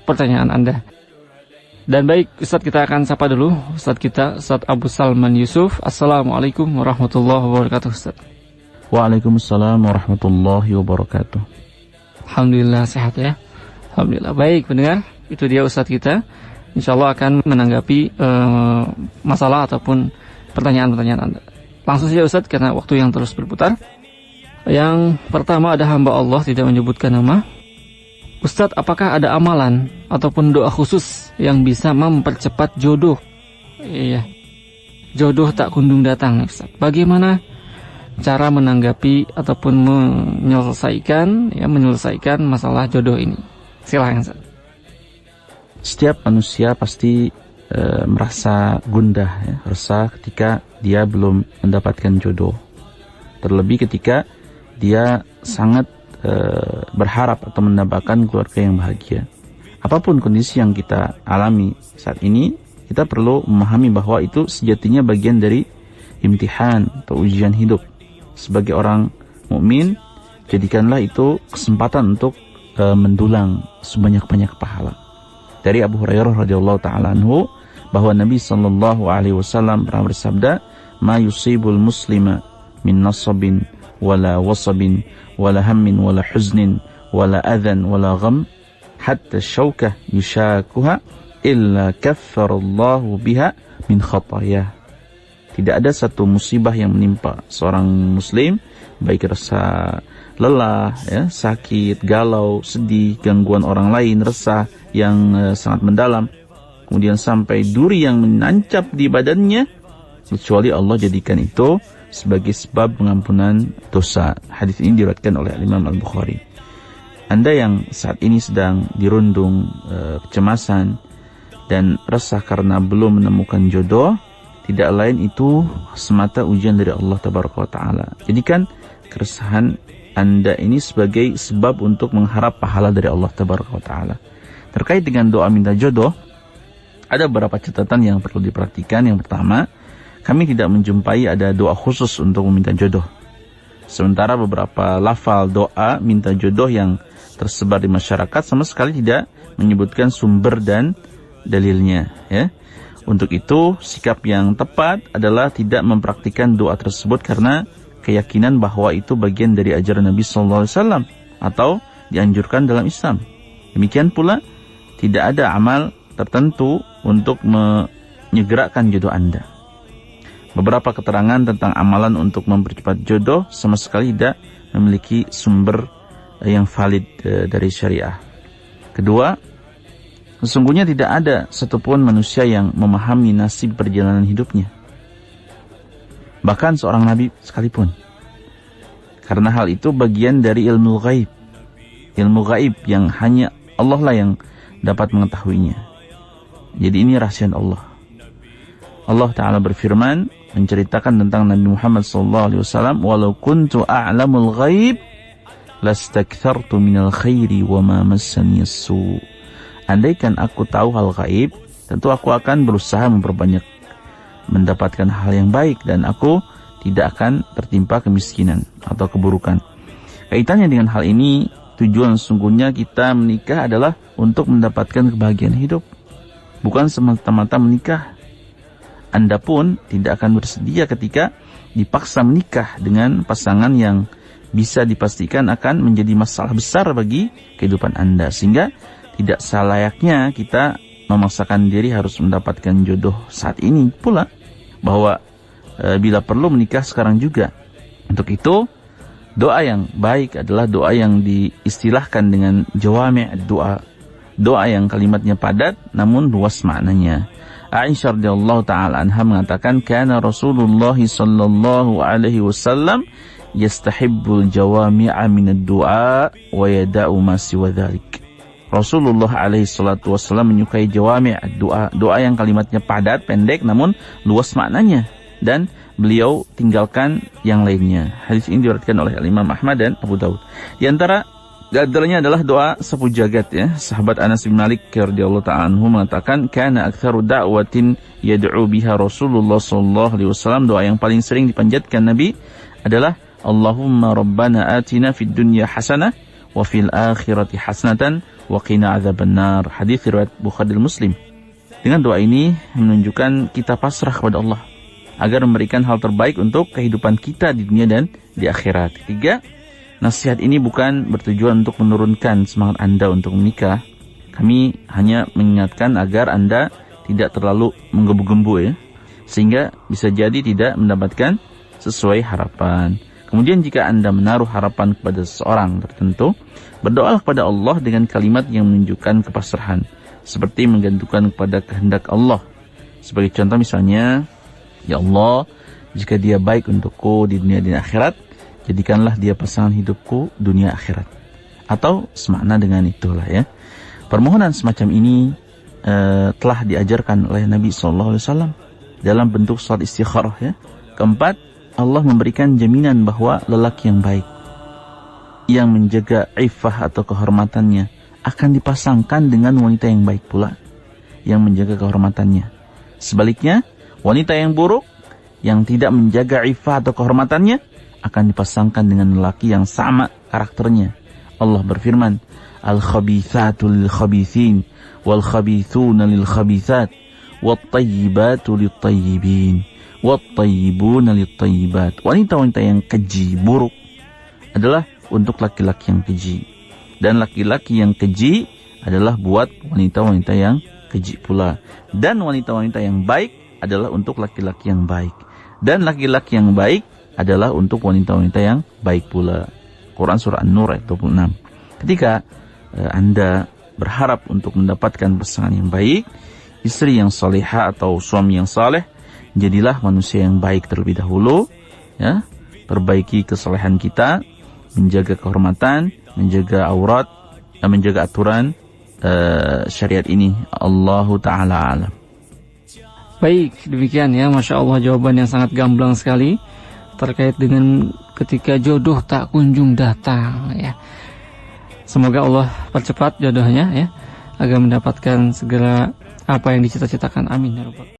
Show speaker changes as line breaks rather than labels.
pertanyaan Anda. Dan baik, Ustadz, kita akan sapa dulu Ustadz Abu Salman Yusuf. Assalamualaikum warahmatullahi wabarakatuh, Ustadz.
Waalaikumsalam warahmatullahi wabarakatuh.
Alhamdulillah sehat ya. Alhamdulillah. Baik pendengar, itu dia Ustadz kita. InsyaAllah akan menanggapi masalah ataupun pertanyaan-pertanyaan Anda. Langsung saja Ustadz, karena waktu yang terus berputar. Yang pertama ada hamba Allah, tidak menyebutkan nama. Ustadz, apakah ada amalan ataupun doa khusus yang bisa mempercepat jodoh? Iya, jodoh tak kunjung datang, Ustadz. Bagaimana cara menanggapi ataupun menyelesaikan masalah jodoh ini? Silahkan, Ustadz.
Setiap manusia pasti merasa gundah, ya, resah ketika dia belum mendapatkan jodoh. Terlebih ketika dia sangat berharap atau mendapatkan keluarga yang bahagia. Apapun kondisi yang kita alami saat ini, kita perlu memahami bahwa itu sejatinya bagian dari imtihan atau ujian hidup. Sebagai orang mukmin, jadikanlah itu kesempatan untuk mendulang sebanyak-banyak pahala. Dari Abu Hurairah radhiyallahu taala anhu bahwa Nabi sallallahu alaihi wasallam pernah bersabda, "Ma yusibul muslima min nasabin wala wasabin wala hammin wala huznin wala adhan wala gham hatta syaukah yushakuha illa kaffarallahu biha min khatayah." Tidak ada satu musibah yang menimpa seorang muslim, baik rasa lelah, ya, sakit, galau, sedih, gangguan orang lain, resah yang sangat mendalam, kemudian sampai duri yang menancap di badannya, kecuali Allah jadikan itu sebagai sebab pengampunan dosa. Hadis ini diriwayatkan oleh Imam Al-Bukhari. Anda yang saat ini sedang dirundung kecemasan dan resah karena belum menemukan jodoh, tidak lain itu semata ujian dari Allah Tabaraka wa Ta'ala. Jadikan keresahan Anda ini sebagai sebab untuk mengharap pahala dari Allah Tabaraka wa Ta'ala. Terkait dengan doa minta jodoh, ada beberapa catatan yang perlu diperhatikan. Yang pertama, kami tidak menjumpai ada doa khusus untuk meminta jodoh. Sementara beberapa lafal doa minta jodoh yang tersebar di masyarakat sama sekali tidak menyebutkan sumber dan dalilnya, ya. Untuk itu, sikap yang tepat adalah tidak mempraktikkan doa tersebut karena keyakinan bahwa itu bagian dari ajaran Nabi SAW atau dianjurkan dalam Islam. Demikian pula, tidak ada amal tertentu untuk menyegerakan jodoh Anda. Beberapa keterangan tentang amalan untuk mempercepat jodoh sama sekali tidak memiliki sumber yang valid dari syariah. Kedua, sesungguhnya tidak ada satupun manusia yang memahami nasib perjalanan hidupnya, bahkan seorang nabi sekalipun. Karena hal itu bagian dari ilmu gaib. Ilmu gaib yang hanya Allah lah yang dapat mengetahuinya. Jadi ini rahasia Allah. Allah Ta'ala berfirman menceritakan tentang Nabi Muhammad SAW, "Walau kuntu a'lamul ghaib lastakthartu minal khairi wa ma massani as-su." Andaikan aku tahu hal gaib, tentu aku akan berusaha memperbanyak mendapatkan hal yang baik dan aku tidak akan tertimpa kemiskinan atau keburukan. Kaitannya dengan hal ini, tujuan sesungguhnya kita menikah adalah untuk mendapatkan kebahagiaan hidup, bukan semata-mata menikah. Anda pun tidak akan bersedia ketika dipaksa menikah dengan pasangan yang bisa dipastikan akan menjadi masalah besar bagi kehidupan Anda, sehingga tidak selayaknya kita memaksakan diri harus mendapatkan jodoh saat ini pula, bahwa bila perlu menikah sekarang juga. Untuk itu, doa yang baik adalah doa yang diistilahkan dengan jawami' doa. Doa yang kalimatnya padat namun luas maknanya. Aisyah radhiyallahu taala anha mengatakan, "Kana Rasulullah sallallahu alaihi wasallam yastahibbul jawami'a minad du'a wa yada'u ma siwa dzalik." Rasulullah alaihi salatu wasallam menyukai jawami' doa, doa yang kalimatnya padat, pendek namun luas maknanya, dan beliau tinggalkan yang lainnya. Hadis ini diriwayatkan oleh Imam Ahmad dan Abu Daud. Di antaranya adalah doa sapu jagat, ya. Sahabat Anas bin Malik radhiyallahu ta'ala anhu mengatakan, "Kana aktsaru da'watin yad'u biha Rasulullah sallallahu alaihi wasallam." Doa yang paling sering dipanjatkan Nabi adalah, "Allahumma rabbana atina fid dunya hasanah wa fil akhirati hasanatan wa qina adzabannar. Hadis riwayat Bukhari dan Muslim. Dengan doa ini menunjukkan kita pasrah kepada Allah agar memberikan hal terbaik untuk kehidupan kita di dunia dan di akhirat. Ketiga, nasihat ini bukan bertujuan untuk menurunkan semangat Anda untuk menikah. Kami hanya mengingatkan agar Anda tidak terlalu menggebu-gebu ya, sehingga bisa jadi tidak mendapatkan sesuai harapan. Kemudian jika Anda menaruh harapan kepada seseorang tertentu, berdoalah kepada Allah dengan kalimat yang menunjukkan kepasrahan, seperti menggantungkan kepada kehendak Allah. Sebagai contoh misalnya, ya Allah, jika dia baik untukku di dunia dan akhirat, jadikanlah dia pasangan hidupku dunia akhirat. Atau semakna dengan itulah ya. Permohonan semacam ini telah diajarkan oleh Nabi SAW dalam bentuk salat istikharah ya. Keempat, Allah memberikan jaminan bahwa lelaki yang baik, yang menjaga iffah atau kehormatannya, akan dipasangkan dengan wanita yang baik pula, yang menjaga kehormatannya. Sebaliknya, wanita yang buruk, yang tidak menjaga iffah atau kehormatannya, akan dipasangkan dengan lelaki yang sama karakternya. Allah berfirman, Al-khabithatu lil-khabithin, wal-khabithuna lil-khabithat, wat-tayyibatu lit-tayyibin, wat-tayyibuna lit-tayyibat. Wanita-wanita yang keji, buruk, adalah untuk laki-laki yang keji. Dan laki-laki yang keji adalah buat wanita-wanita yang keji pula. Dan wanita-wanita yang baik adalah untuk laki-laki yang baik. Dan laki-laki yang baik adalah untuk wanita-wanita yang baik pula. Quran Surah An-Nur ayat 26. Ketika Anda berharap untuk mendapatkan pasangan yang baik, istri yang salihah atau suami yang saleh, jadilah manusia yang baik terlebih dahulu, ya. Perbaiki kesalehan kita, menjaga kehormatan, menjaga aurat, dan menjaga aturan syariat ini. Allahu ta'ala alam.
Baik, demikian ya, Masya Allah, jawaban yang sangat gamblang sekali terkait dengan ketika jodoh tak kunjung datang ya. Semoga Allah percepat jodohnya ya, agar mendapatkan segera apa yang dicita-citakan. Amin ya rabbal alamin.